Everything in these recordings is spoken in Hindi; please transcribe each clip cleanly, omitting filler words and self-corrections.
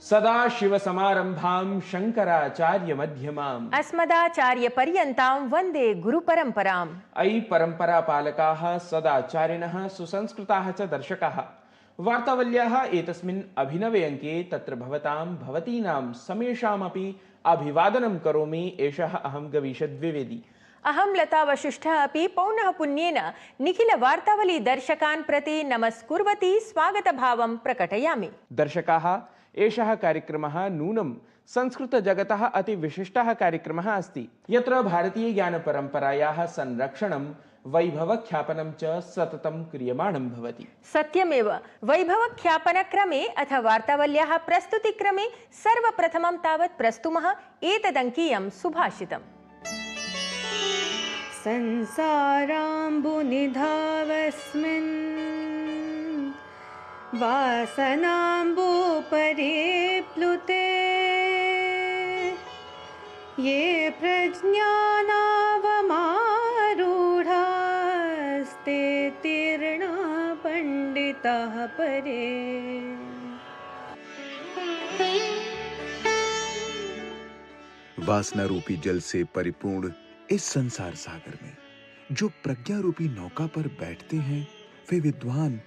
सदाशिवसमारम्भां शङ्कराचार्यमध्यमाम् अस्मदाचार्यपर्यन्तां वन्दे गुरुपरम्पराम्। अयि परम्परापालकाः सदाचारिणः सुसंस्कृताः च दर्शकाः वार्तावल्याः एतस्मिन् अभिनवे अङ्के तत्र भवतां भवतीनां समेषामपि अभिवादनं करोमि। एषः अहं गवीशद्विवेदी। अहं लता वसिष्ठः अपि पौनः पुण्येन निखिल वार्तावली दर्शकान् प्रति नमस्कुर्वती स्वागतभावं प्रकटयामि। दर्शकाः, एषः कार्यक्रमः नूनं संस्कृतजगतः अतिविशिष्टः कार्यक्रमः अस्ति, यत्र भारतीयज्ञानपरम्परायाः संरक्षणं वैभवख्यापनं च सततं क्रियमाणं भवति। सत्यमेव। वैभवख्यापनक्रमे अथ वार्तावल्याः प्रस्तुतिक्रमे सर्वप्रथमं तावत् प्रस्तुमः एतदङ्कीयं सुभाषितम्। संसाराम्बुनिधावस्मिन् वासनाम्बुपरि प्लुते ये प्रज्ञानावमारूढास्ते तीर्णा पंडिताः परे। वासना रूपी जल से परिपूर्ण इस संसार सागर में जो प्रज्ञा रूपी नौका पर बैठते हैं वे विद्वान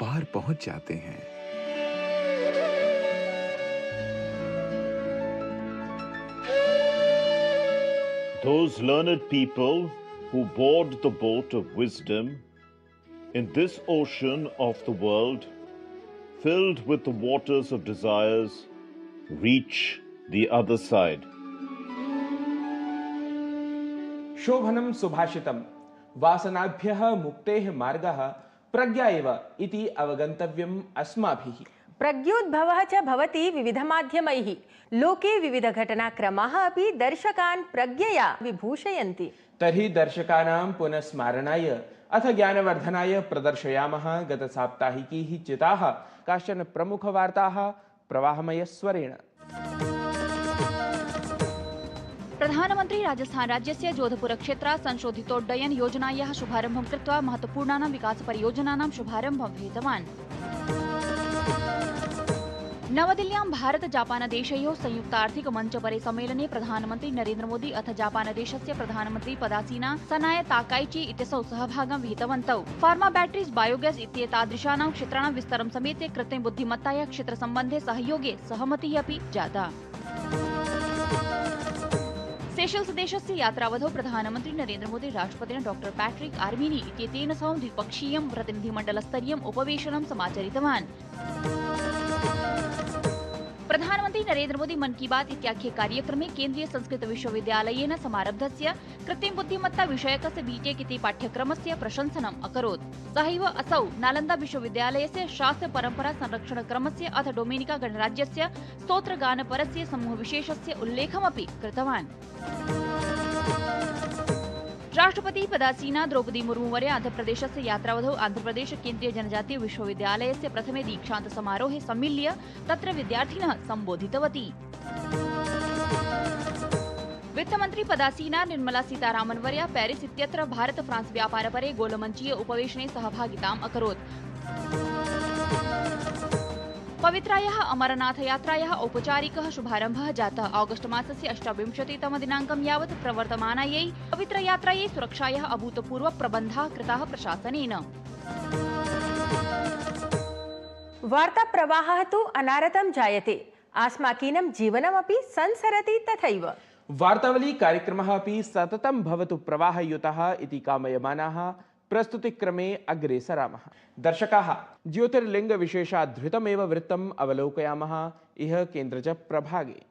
पार पहुंच जाते हैं। Those learned people who board the boat of wisdom in this ocean of the world, filled with the waters of desires, reach the other side. शोभनं सुभाषितं वासनाभ्यः मुक्तेः मार्गः प्रज्ञा एव इति अवगन्तव्यम् अस्माभिः। प्रज्ञोद्भवः च भवति विविधमाध्यमैः। लोके विविधघटनाक्रमाः अपि दर्शकान् प्रज्ञया विभूषयन्ति। तर्हि दर्शकानां पुनस्मारणाय अथ ज्ञानवर्धनाय प्रदर्शयामः गतसाप्ताहिकीः चिताः काश्चन प्रमुखवार्ताः प्रवाहमयस्वरेण। प्रधानमंत्री राजस्थान राज्यस्य जोधपुर क्षेत्रात् संशोधितोड्डयन योजनायाः शुभारम्भं कृत्वा महत्वपूर्णानां विकासपरियोजनानां शुभारम्भं विहितवान्। नवदिल्ल्यां भारत जापान देशयोः संयुक्तार्थिक मञ्चपरे सम्मेलने प्रधानमन्त्री नरेन्द्र मोदी अथ जापान देशस्य प्रधानमन्त्री पदासीना सनाय ताकाइची इत्यसौ सहभागं विहितवन्तौ। फार्मा बैटरीज बायोगैस इत्येतादृशानां क्षेत्राणां विस्तरं समेत्य कृत्रिम बुद्धिमत्तायाः क्षेत्रसम्बन्धे सहयोगे सहमतिः अपि जाता। सेशल्स देशस्य यात्रावधौ प्रधानमन्त्री नरेन्द्र मोदी राष्ट्रपतिना डॉक्टर पैट्रिक आर्मीनी इत्येतेन सह द्विपक्षीयं प्रतिनिधिमण्डलस्तरीयम् उपवेशनं समाचरितवान्। प्रधानमन्त्री नरेन्द्र मोदी मन की बात इत्याख्ये कार्यक्रमे केन्द्रीय संस्कृत विश्वविद्यालयेन समारब्धस्य कृत्रिम बुद्धिमत्ता विषयकस्य बीटेक इति पाठ्यक्रमस्य प्रशंसनम् अकरोत्। सहैव असौ नालन्दा विश्वविद्यालयस्य शास्त्र परम्परा संरक्षण क्रमस्य अथ डोमिनिका गणराज्यस्य स्तोत्रगानपरस्य समूहविशेषस्य उल्लेखमपि कृतवान्। राष्ट्रपति पदासीना द्रौपदी मुर्मुवर्या आन्ध्रप्रदेशस्य यात्रावधौ आन्ध्रप्रदेश केन्द्रीय जनजातीय विश्वविद्यालयस्य प्रथमे दीक्षान्त समारोहे सम्मिल्य तत्र विद्यार्थिनः सम्बोधितवती। वित्तमन्त्री पदासीना निर्मला सीतारामन्वर्या पेरिस इत्यत्र भारत फ्रांस व्यापारपरे गोलमञ्चीय उपवेशने सहभागिताम् अकरोत्। पवित्रायाः अमरनाथ यात्रायाः औपचारिकः शुभारम्भः जातः। ऑगस्ट मासस्य 28तम दिनाङ्कं यावत् प्रवर्तमानायै पवित्रयात्रायै सुरक्षायाः अभूतपूर्व प्रबन्धाः कृताः प्रशासनेन। वार्ताप्रवाहः तु अनारतं जायते, आस्माकीनं जीवनमपि संसरति तथैव। वार्तावली कार्यक्रमः अपि सततं भवतु प्रवाहयुतः इति कामयमानाः प्रस्तुतिक्रमे अग्रे सरामः। दर्शकाः, ज्योतिर्लिङ्गविशेषाधृतमेव वृत्तम् अवलोकयामः इह केन्द्रज प्रभागे।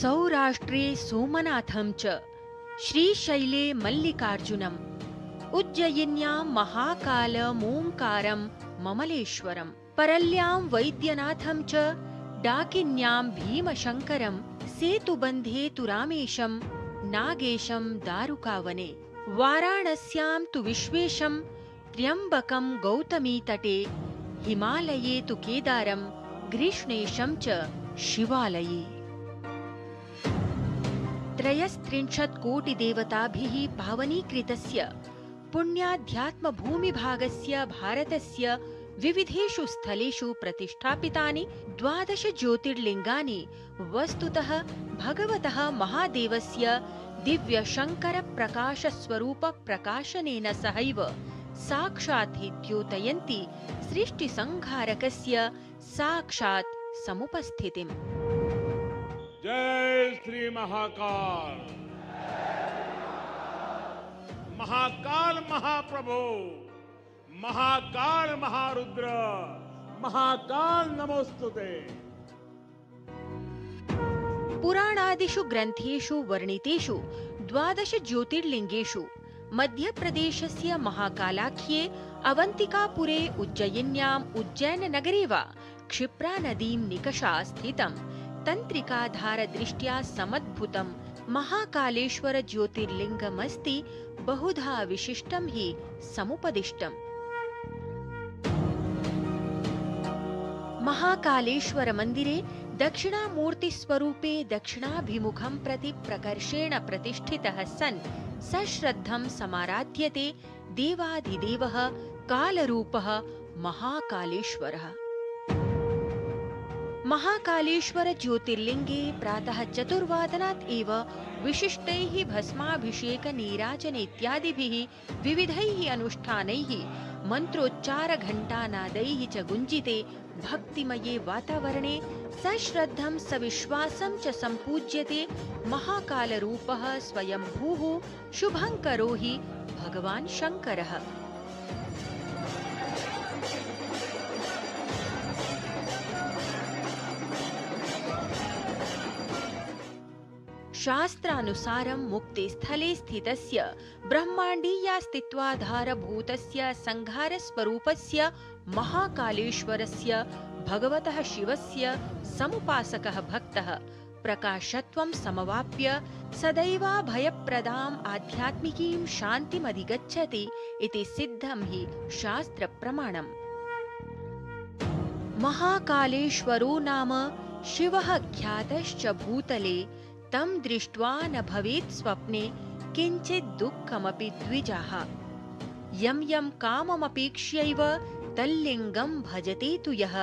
सौराष्ट्रे सोमनाथं च श्रीशैले मल्लिकार्जुनम् उज्जयिन्यां महाकालमोङ्कारं ममलेश्वरं परल्यां वैद्यनाथं च डाकिन्यां भीमशङ्करं सेतुबन्धे तु रामेशं नागेशं दारुकावने वाराणस्यां तु विश्वेशं त्र्यम्बकं गौतमीतटे हिमालये तु केदारं ग्रीष्णेशं च शिवालये। 33 कोटिदेवताभिः पावनीकृतस्य पुण्याध्यात्मभूमिभागस्य भारतस्य विविधेषु स्थलेषु प्रतिष्ठापितानि 12 ज्योतिर्लिङ्गानि वस्तुतः भगवतः महादेवस्य दिव्यशङ्करप्रकाशस्वरूपप्रकाशनेन सहैव साक्षात् हि द्योतयन्ति सृष्टिसंहारकस्य साक्षात् समुपस्थितिम्। जय श्री महाकाल। महाकाल महाप्रभु, महाकाल महारुद्र, महाकाल नमोस्तुते। पुराणादिषु ग्रन्थेषु वर्णितेषु 12 ज्योतिर्लिङ्गेषु मध्यप्रदेशस्य महाकालाख्ये अवन्तिकापुरे उज्जयिन्याम् उज्जैननगरे वा क्षिप्रानदीं निकषा स्थितं तन्त्रिकाधारदृष्ट्या समद्भुतं महाकालेश्वर ज्योतिर्लिङ्गमस्ति बहुधा विशिष्टं हि समुपदिष्टम्। महाकालेश्वर मन्दिरे दक्षिणामूर्तिस्वरूपे दक्षिणाभिमुखं प्रति प्रकर्षेण प्रतिष्ठितः सन् सश्रद्धं समाराध्यते देवाधिदेवः कालरूपः महाकालेश्वरः। महाकालेश्वर ज्योतिर्लिङ्गे प्रातः 4 वादनात् एव विशिष्टैः भस्माभिषेक नीराजन इत्यादिभिः विविधैः अनुष्ठानैः मन्त्रोच्चारघण्टानादैः च गुञ्जिते भक्तिमये वातावरणे सश्रद्धं सविश्वासं च सम्पूज्यते महाकालरूपः स्वयंभूः शुभङ्करो हि भगवान् शङ्करः। शास्त्रानुसारं मुक्तिस्थले स्थितस्य ब्रह्माण्डीयास्तित्वाधारभूतस्य संहारस्वरूपस्य महाकालेश्वरस्य भगवतः शिवस्य समुपासकः भक्तः प्रकाशत्वं समवाप्य सदैवाभयप्रदाम् आध्यात्मिकीं शान्तिमधिगच्छति इति सिद्धं हि शास्त्रप्रमाणम्। महाकालेश्वरो नाम शिवः ख्यातश्च भूतले तं दृष्ट्वा न भवेत् स्वप्ने किञ्चित् दुःखमपि द्विजाः। यं यं काममपेक्ष्यैव तल्लिङ्गं भजते तु यः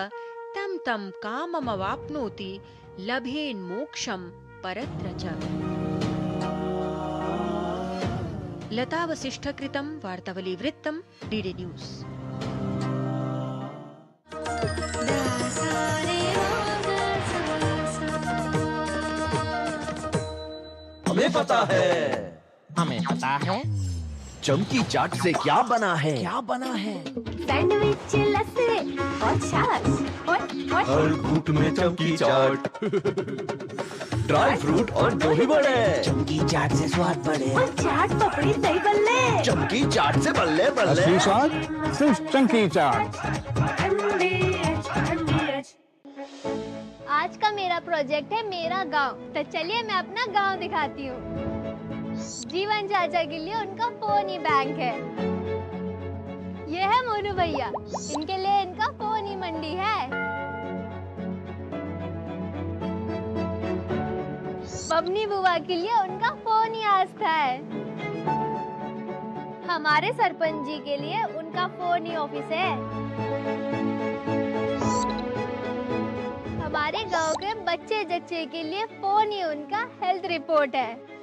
तं तं काममवाप्नोति लभेन्मोक्षं परत्र च। लता वसिष्ठकृतं वार्तावलीवृत्तं डीडी न्यूज़। हमें पता है, हमें पता है चमकी चाट से क्या बना है, सैंडविच लस्सी और छाछ और हर घूंट में चमकी चाट, ड्राई फ्रूट और दही बड़े, चमकी चाट से स्वाद बढ़े और चाट पपड़ी दही बल्ले, चमकी चाट से बल्ले बल्ले। स्वाद सिर्फ चमकी चाट। आज का मेरा प्रोजेक्ट है मेरा गांव, तो चलिए मैं अपना गांव दिखाती हूँ। जीवन चाचा के लिए उनका फोन ही बैंक है। ये है मोनू भैया, इनके लिए इनका फोन ही मंडी है। बबनी बुआ के लिए उनका फोन ही आस्था है। हमारे सरपंच जी के लिए उनका फोन ही ऑफिस है। हमारे गांव के बच्चे जच्चे के लिए फोन ही उनका हेल्थ रिपोर्ट है।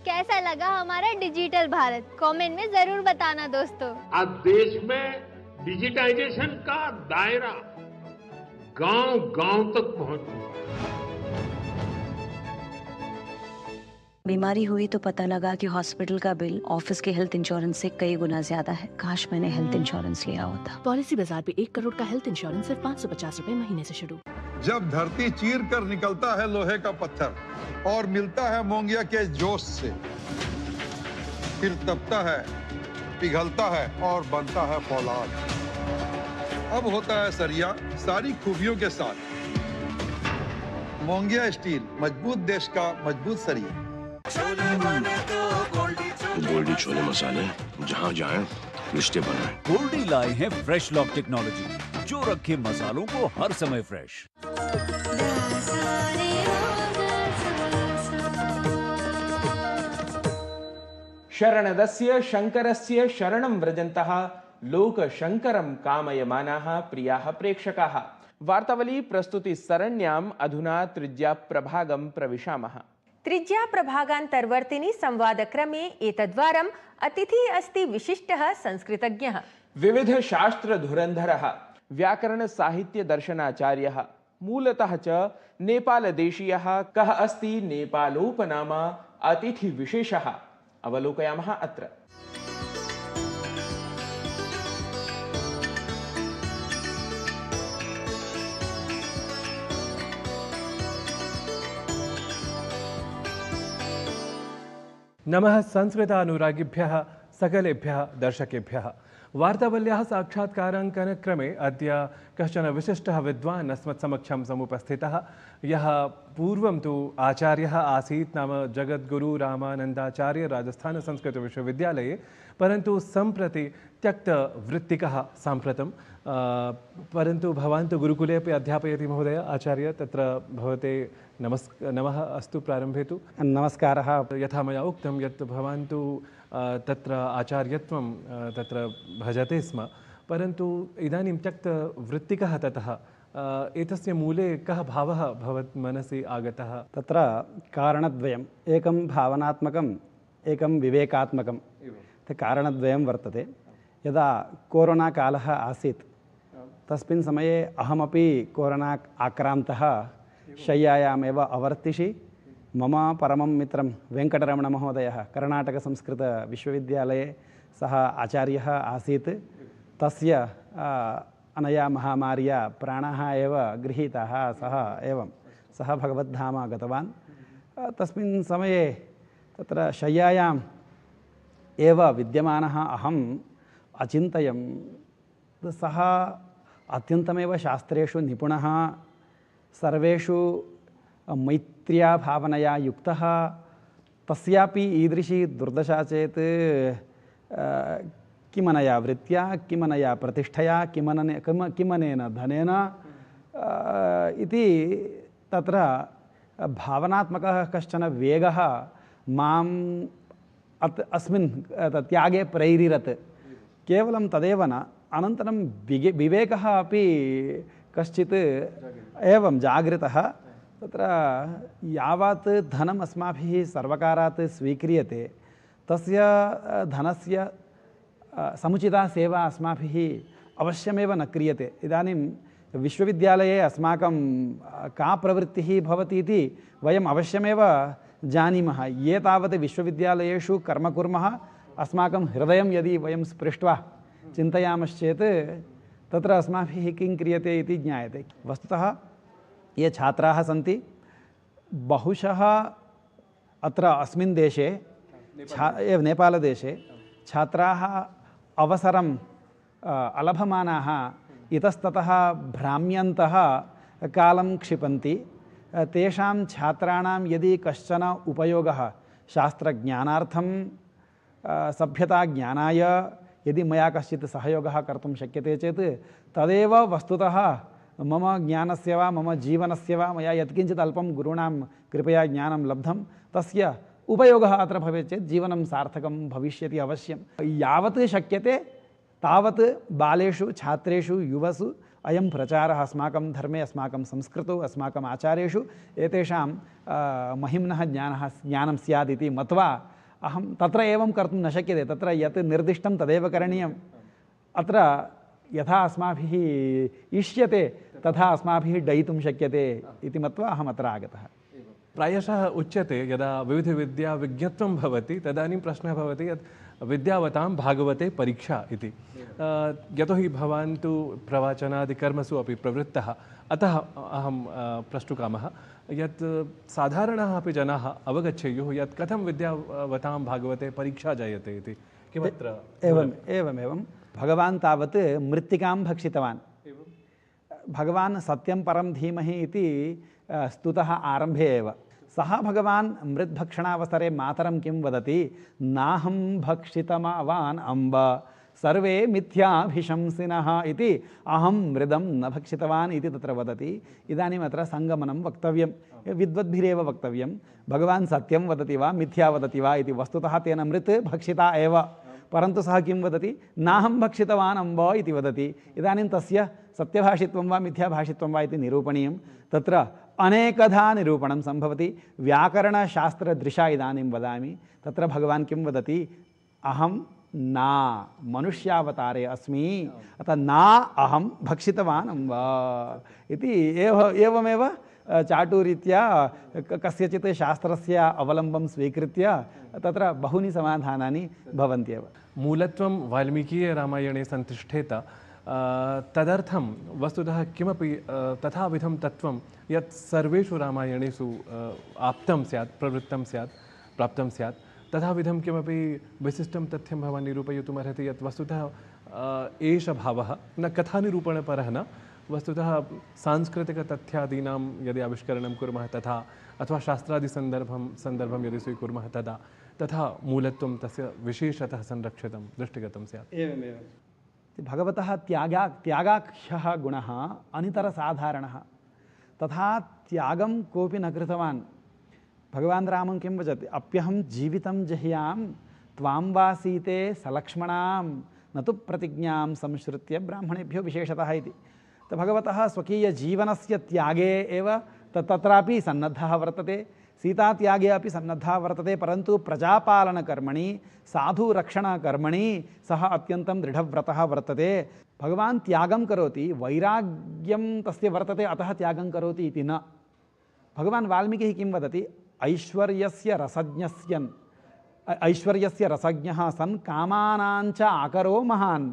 कैसा लगा हमारा डिजिटल भारत? कमेंट में जरूर बताना दोस्तों। आज देश में डिजिटाइजेशन का दायरा गांव-गांव तक पहुंच चुका है। बीमारी हुई तो पता लगा कि हॉस्पिटल का बिल ऑफिस के हेल्थ इंश्योरेंस से कई गुना ज्यादा है। काश मैंने हेल्थ इंश्योरेंस लिया होता। पॉलिसी बाजार पे 1 करोड़ का हेल्थ इंश्योरेंस सिर्फ 550 रुपए महीने से शुरू। जब धरती चीर कर निकलता है लोहे का पत्थर और मिलता है मोंगिया के जोश से, फिर तपता है, पिघलता है और बनता है फौलाद। अब होता है सरिया सारी खूबियों के साथ। मोंगिया स्टील, मजबूत देश का मजबूत सरिया। गोल्डी छोले मसाले, जहाँ जाएं रिश्ते बनाएं। गोल्डी लाए हैं फ्रेश लॉक टेक्नोलॉजी, जो रखे मसालों को हर समय फ्रेश। शरणदस्य शंकरस्य शरणं व्रजन्तः लोकशंकरं कामयमानाः प्रियाः प्रेक्षकाः, वार्तावली प्रस्तुति सरण्याम् अधुना तृतीया प्रभागं प्रविशामः। तृतीया प्रभागान्तर्वर्तिनि संवादक्रमे एतद्वारम् अतिथिः अस्ति विशिष्टः संस्कृतज्ञः, विविध शास्त्र धुरन्धरः, व्याकरण साहित्य दर्शनाचार्यः, मूलतः च नेपालदेशीयः। कः अस्ति नेपालोपनामा अतिथि विशेषः, अवलोकयामः अत्र। नमः संस्कृतानुरागिभ्यः सकलेभ्यः दर्शकेभ्यः। वार्तावल्याः साक्षात्काराङ्कनक्रमे अद्य कश्चन विशिष्टः विद्वान् अस्मत्समक्षं समुपस्थितः, यः पूर्वं तु आचार्यः आसीत्, नाम जगद्गुरु रामानन्दाचार्य राजस्थानसंस्कृतविश्वविद्यालये, परन्तु सम्प्रति त्यक्तवृत्तिकः साम्प्रतं। परन्तु भवान् तु गुरुकुले अपि अध्यापयति महोदय आचार्य, तत्र भवते नमः अस्तु प्रारम्भे तु। नमस्कारः। यथा मया उक्तं यत् भवान् तु तत्र आचार्यत्वं तत्र भजते स्म, परन्तु इदानीं त्यक्तवृत्तिकः ततः एतस्य मूले कः भावः भवत् मनसि आगतः? तत्र कारणद्वयम्, एकं भावनात्मकम्, एकं विवेकात्मकं। कारणद्वयं वर्तते। यदा कोरोना कालः आसीत् तस्मिन् समये अहमपि कोरोना आक्रान्तः शय्यायामेव अवर्तिषि। मम परमं मित्रं वेङ्कटरमणमहोदयः कर्णाटकसंस्कृतविश्वविद्यालये सः आचार्यः आसीत्। तस्य अनया महामार्या प्राणाः एव गृहीताः। सः भगवद्धाम गतवान्। तस्मिन् समये तत्र शय्यायाम् एव विद्यमानः अहम् अचिन्तयं, सः अत्यन्तमेव शास्त्रेषु निपुणः, सर्वेषु मैत्र्या भावनया युक्तः, तस्यापि ईदृशी दुर्दशा चेत् किमनया वृत्त्या, किमनया प्रतिष्ठया, किमनेन धनेन इति तत्र भावनात्मकः कश्चन वेगः माम् अस्मिन् त्यागे प्रेरिरत्। केवलं तदेव न, अनन्तरं विवेकः अपि कश्चित् एवं जागृतः। तत्र यावत् धनम् अस्माभिः सर्वकारात् स्वीक्रियते तस्य धनस्य समुचिता सेवा अस्माभिः अवश्यमेव न क्रियते। इदानीं विश्वविद्यालये अस्माकं का प्रवृत्तिः भवति इति वयम् अवश्यमेव जानीमः। ये तावत् विश्वविद्यालयेषु कर्म कुर्मः, अस्माकं हृदयं यदि वयं स्पृष्ट्वा चिन्तयामश्चेत् तत्र अस्माभिः किं क्रियते इति ज्ञायते। वस्तुतः ये छात्राः सन्ति, बहुशः अत्र अस्मिन् देशे नेपालदेशे छात्राः अवसरम् अलभमानाः इतस्ततः भ्राम्यन्तः कालं क्षिपन्ति। तेषां छात्राणां यदि कश्चन उपयोगः शास्त्रज्ञानार्थं, सभ्यताज्ञानाय यदि मया कश्चित् सहयोगः कर्तुं शक्यते चेत् तदेव वस्तुतः मम ज्ञानस्य वा मम जीवनस्य वा मया यत्किञ्चित् अल्पं गुरूणां कृपया ज्ञानं लब्धं तस्य उपयोगः अत्र भवेत् चेत् जीवनं सार्थकं भविष्यति अवश्यं। यावत् शक्यते तावत् बालेषु, छात्रेषु, युवसु अयं प्रचारः अस्माकं धर्मे, अस्माकं संस्कृतौ, अस्माकम् आचार्येषु एतेषां महिम्नः ज्ञानं स्यात् इति मत्वा अहं तत्र एवं कर्तुं न शक्यते। तत्र यत् निर्दिष्टं तदेव करणीयम्। अत्र यथा अस्माभिः इष्यते तथा अस्माभिः डयितुं शक्यते इति मत्वा अहम् अत्र आगतः। प्रायशः उच्यते यदा विविधविद्याविज्ञत्वं भवति तदानीं प्रश्नः भवति यत् विद्यावतां भागवते परीक्षा इति। यतोहि भवान् तु प्रवचनादिकर्मसु अपि प्रवृत्तः, अतः अहं प्रष्टुकामः यत् साधारणाः अपि जनाः अवगच्छेयुः यत् कथं विद्यावतां भागवते परीक्षा जायते इति। किमत्र एवमेवं भगवान् तावत् मृत्तिकां भक्षितवान्। भगवान् सत्यं परं धीमहि इति स्तुतः आरम्भे एव। सः भगवान् मृद्भक्षणावसरे मातरं किं वदति, नाहं भक्षितमावान् अम्ब सर्वे मिथ्याभिशंसिनः इति अहं मृदं न भक्षितवान् इति तत्र वदति। इदानीम् अत्र सङ्गमनं वक्तव्यं, विद्वद्भिरेव वक्तव्यं। भगवान् सत्यं वदति वा मिथ्या वदति वा इति। वस्तुतः तेन मृत् भक्षिता एव, परन्तु सः किं वदति, नाहं भक्षितवान् अम्ब इति वदति। इदानीं तस्य सत्यभाषित्वं वा मिथ्याभाषित्वं वा इति निरूपणीयं। तत्र अनेकधा निरूपणं सम्भवति। व्याकरणशास्त्रदृशा इदानीं वदामि। तत्र भगवान् किं वदति, अहं ना मनुष्यावतारे अस्मि, अतः ना अहं भक्षितवान् अम्ब इति एवमेव चाटुरीत्या कस्यचित् शास्त्रस्य अवलम्बं स्वीकृत्य तत्र बहूनि समाधानानि भवन्त्येव। मूलत्वं वाल्मीकीयरामायणे सन्तिष्ठेत, तदर्थं वस्तुतः किमपि तथाविधं तत्त्वं यत् सर्वेषु रामायणेषु आप्तं स्यात्, प्रवृत्तं स्यात्, प्राप्तं स्यात्, तथाविधं किमपि विशिष्टं तथ्यं भवान् निरूपयितुमर्हति यत् वस्तुतः एष भावः न कथानिरूपणपरः न, वस्तुतः सांस्कृतिकतथ्यादीनां यदि आविष्करणं कुर्मः तथा अथवा शास्त्रादिसन्दर्भं यदि स्वीकुर्मः तथा मूलत्वं तस्य विशेषतः संरक्षितं दृष्टिगतं स्यात्। एवमेव भगवतः त्यागाख्यः गुणः अनितरसाधारणः। तथा त्यागं कोऽपि न कृतवान्। भगवान् रामं किं वदति, अप्यहं जीवितं जह्यां त्वां वा सीते सलक्ष्मणां न तु प्रतिज्ञां संश्रुत्य ब्राह्मणेभ्यो विशेषतः इति। तो भगवतः स्वकीयजीवनस्य त्यागे एव तत्रापि सन्नद्धः वर्तते, सीतात्यागे अपि सन्नद्धः वर्तते, परन्तु प्रजापालनकर्मणि साधुरक्षणकर्मणि सः अत्यन्तं दृढव्रतः वर्तते। भगवान् त्यागं करोति, वैराग्यं तस्य वर्तते अतः त्यागं करोति इति न। भगवान् वाल्मीकिः किं वदति, ऐश्वर्यस्य रसज्ञः सन् कामानाञ्च आकरो महान्।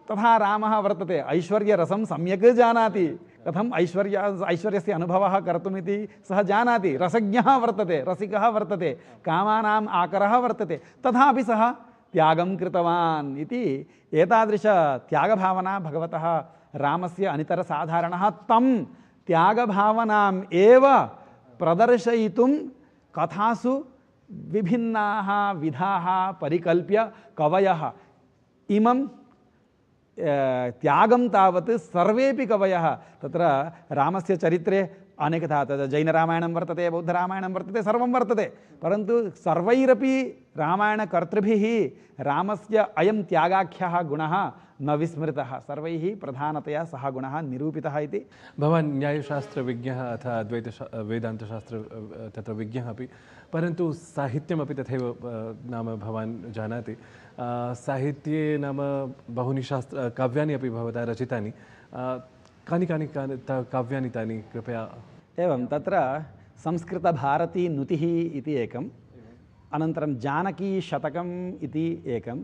तथा रामः वर्तते, ऐश्वर्यरसं सम्यक् जानाति, कथम् ऐश्वर्यस्य अनुभवः कर्तुमिति सः जानाति, रसज्ञः वर्तते, रसिकः वर्तते, कामानाम् आकरः वर्तते, तथापि सः त्यागं कृतवान् इति। एतादृश त्यागभावना भगवतः रामस्य अनितरसाधारणः। तं त्यागभावनाम् एव प्रदर्शयितुं कथासु विभिन्नाः विधाः परिकल्प्य कवयः इमं त्यागं तावत् सर्वेपि कवयः तत्र रामस्य चरित्रे अनेकधा तद् जैनरामायणं वर्तते, बौद्धरामायणं वर्तते, सर्वं वर्तते, परन्तु सर्वैरपि रामायणकर्तृभिः रामस्य अयं त्यागाख्यः गुणः न विस्मृतः, सर्वैः प्रधानतया सः गुणः निरूपितः इति। भवान् न्यायशास्त्रविज्ञः अथ अद्वैत वेदान्तशास्त्र तत्र विज्ञः अपि, परन्तु साहित्यमपि तथैव नाम भवान् जानाति। साहित्ये नाम बहूनि काव्यानि अपि भवता रचितानि। कानि काव्यानि तानि कृपया? एवं तत्र संस्कृतभारती नुतिः इति एकम्, अनन्तरं जानकीशतकम् इति एकं,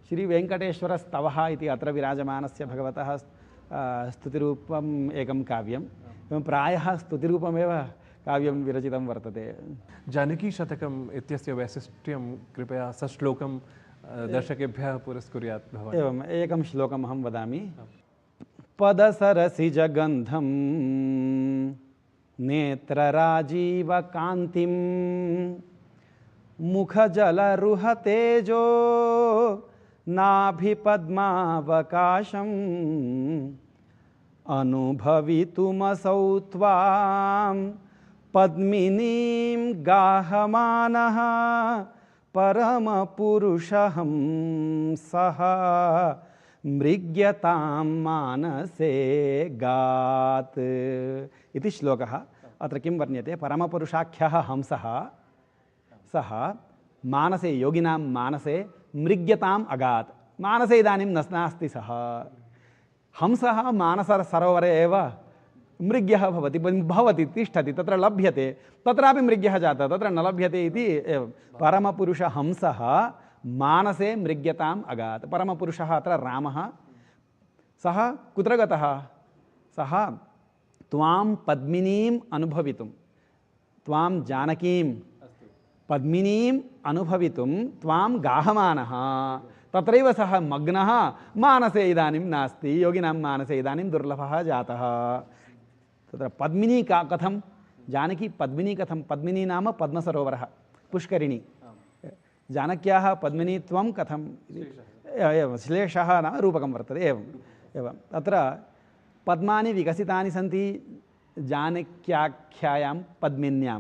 श्रीवेङ्कटेश्वरस्तवः इति अत्र विराजमानस्य भगवतः स्तुतिरूपम् एकं काव्यं, एवं प्रायः स्तुतिरूपमेव काव्यं विरचितं वर्तते। जानकीशतकम् इत्यस्य वैशिष्ट्यं कृपया सश्लोकं दर्शकेभ्यः पुरस्कुर्यात् भवान्। एवम् एकं श्लोकम् अहं वदामि। पदसरसिजगन्धं नेत्रराजीवकान्तिं मुखजलरुहतेजो नाभिपद्मावकाशम् अनुभवितुमसौ त्वां पद्मिनीं गाहमानः परमपुरुषहं सः मृग्यतां मानसे गात् इति श्लोकः। अत्र किं वर्ण्यते, परमपुरुषाख्यः हंसः सः मानसे, योगिनां मानसे मृग्यताम् अगात्। मानसे इदानीं नास्ति सः, हंसः मानससरोवरे एव मृग्यः भवति, तिष्ठति, तत्र लभ्यते, तत्रापि मृग्यः जातः, तत्र न लभ्यते इति एवं। परमपुरुषहंसः मानसे मृग्यताम् अगात्। परमपुरुषः अत्र रामः, सः कुत्र गतः, सः त्वां पद्मिनीम् अनुभवितुं, त्वां जानकीं पद्मिनीम् अनुभवितुं त्वां गाहमानः, तत्रैव सः मग्नः, मानसे इदानीं नास्ति, योगिनां मानसे इदानीं दुर्लभः जातः। तत्र पद्मिनी कथं, जानकी पद्मिनी कथं, पद्मिनी नाम पद्मसरोवरः, पुष्करिणी, जानक्याः पद्मिनीत्वं कथं, एवं श्लेषः नाम रूपकं वर्तते एवम् एवम् अत्र पद्मानि विकसितानि सन्ति जानक्याख्यायां पद्मिन्यां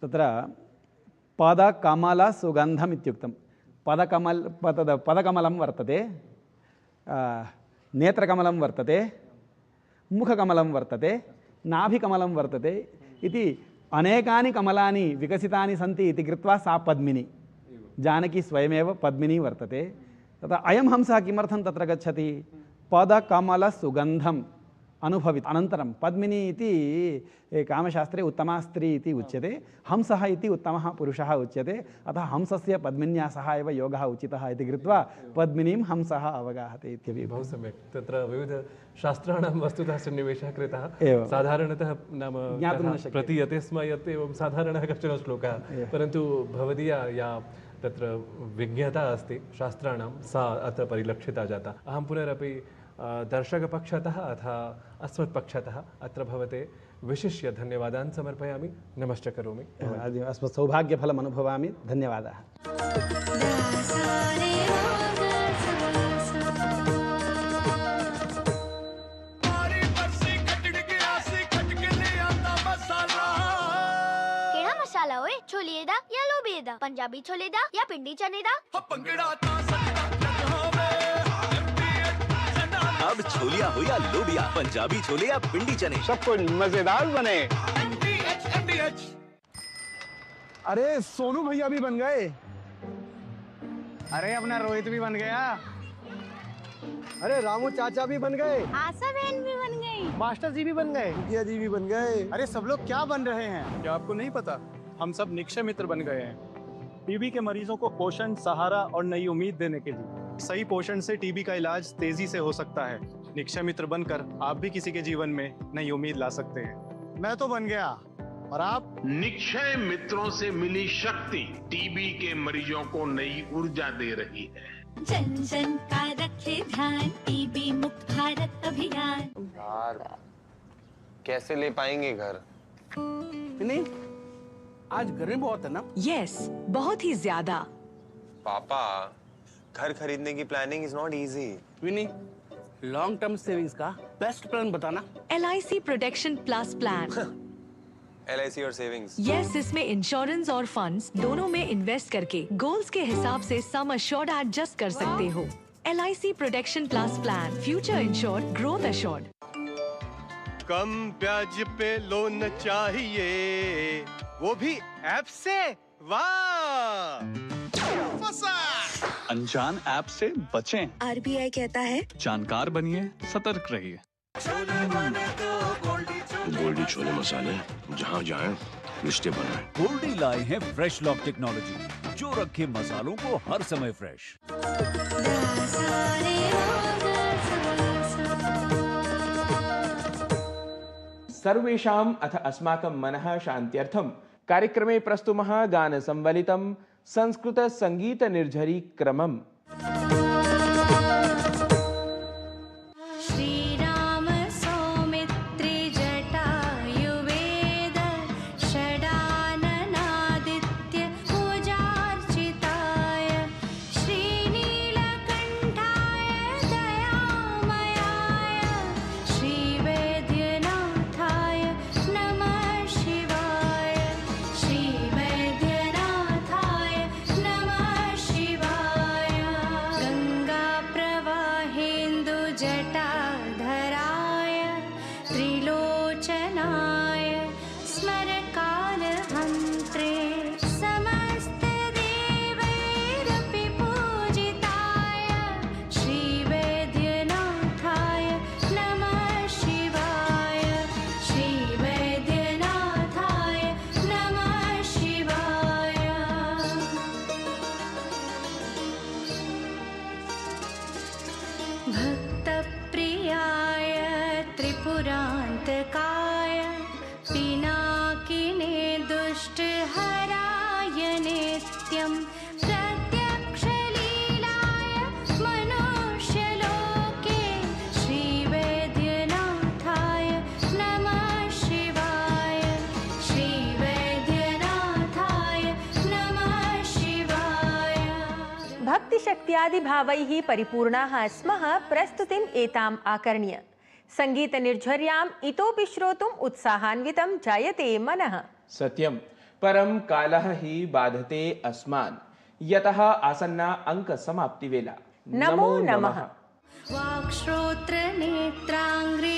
तत्र पदकमलसुगन्धम् इत्युक्तं पदकमलं वर्तते नेत्रकमलं वर्तते मुखकमलं वर्तते नाभिकमलं वर्तते इति अनेकानि कमलानि विकसितानि सन्ति इति कृत्वा सा पद्मिनी जानकी स्वयमेव पद्मिनी वर्तते तथा अयं हंसः किमर्थं तत्र गच्छति पदकमलसुगन्धम् अनुभवित अनन्तरं पद्मिनी इति कामशास्त्रे उत्तमा स्त्री इति उच्यते हंसः इति उत्तमः पुरुषः उच्यते अतः हंसस्य पद्मिन्या सह एव योगः उचितः इति कृत्वा पद्मिनीं हंसः अवगाहते इत्यपि बहु सम्यक् तत्र विविधशास्त्राणां वस्तुतः सन्निवेशः कृतः एवं साधारणतः नाम ज्ञातुं न शक्यते प्रतीयते स्म यत् एवं साधारणः कश्चन श्लोकः परन्तु भवदीया या तत्र विज्ञता अस्ति शास्त्राणां सा अत्र परिलक्षिता जाता अहं पुनरपि दर्शकपक्षतः अथ अस्मत्पक्षतः अत्र भवते विशिष्य धन्यवादान् समर्पयामि नमश्च करोमि अस्मत् सौभाग्यफलम् अनुभवामि धन्यवादाः केड़ा मसाला ओए छोले दा या लोबे दा पंजाबी छोले दा या पिंडी चने दा अब छोलिया हो या लोबिया पंजाबी छोले या पिंडी चने सबको मजेदार बने। अरे सोनू भैया भी बन गए। अरे अपना रोहित भी बन गया। अरे रामू चाचा भी बन गए। आशा बहन भी बन गई। मास्टर जी भी बन गए। मुखिया जी भी बन गए। अरे सब लोग क्या बन रहे हैं? क्या आपको नहीं पता? हम सब निक्षय मित्र बन गए हैं। टीबी के मरीजों को पोषण, सहारा और नई उम्मीद देने के लिए। सही पोषण से टीबी का इलाज तेजी से हो सकता है। निक्षय मित्र बनकर आप भी किसी के जीवन में नई उम्मीद ला सकते हैं। मैं तो बन गया। और आप? निक्षय मित्रों से मिली शक्ति टीबी के मरीजों को नई ऊर्जा दे रही है। जन जन का रखे ध्यान, टीबी मुक्त भारत अभियान। यार कैसे ले पाएंगे घर? नहीं, आज गर्मी बहुत है ना? यस, बहुत ही ज्यादा। पापा, घर खरीदने की प्लानिंग इज नॉट इजी। विनी, लॉन्ग टर्म सेविंग्स का बेस्ट प्लान बताना। LIC protection plus plan. LIC और सेविंग्स। यस, इसमें इंश्योरेंस और फंड्स दोनों में इन्वेस्ट करके गोल्स के हिसाब से सम अश्योर्ड एडजस्ट कर सकते हो। LIC protection plus plan, future insured, growth assured. कम ब्याज पे लोन चाहिए, वो भी ऐप से। वाह! अनजान ऐप से बचें। RBI कहता है जानकार बनिए, सतर्क रहिए। गोल्डी छोले मसाले, जहाँ जाए रिश्ते बनाए। गोल्डी लाए हैं फ्रेश लॉक टेक्नोलॉजी, जो रखे मसालों को हर समय फ्रेश। सर्वेषाम् अथ अस्माकं मनः शान्त्यर्थं कार्यक्रमे प्रस्तुमः गानसंवलितं संस्कृतसङ्गीतनिर्झरी क्रमम्। श्रीराम सौमित्रि जटायुवेद षडाननादित्य पूजार्चिताय श्रीनीलकण्ठाय दयामयाय श्रीवैद्यनाथाय नमः शिवाय श्रीवैद्यनाथाय नमः शिवाय। भक्तिशक्त्यादिभावैः परिपूर्णाः स्मः प्रस्तुतिम् एताम् आकर्ण्य। सङ्गीतनिर्झर्याम् इतोपि श्रोतुम् उत्साहान्वितं जायते मनः। सत्यं, परं कालः हि बाधते अस्मान्, यतः आसन्ना अङ्कसमाप्तिवेला। नमो नमः। वाक्श्रोत्रनेत्राङ्ग्रे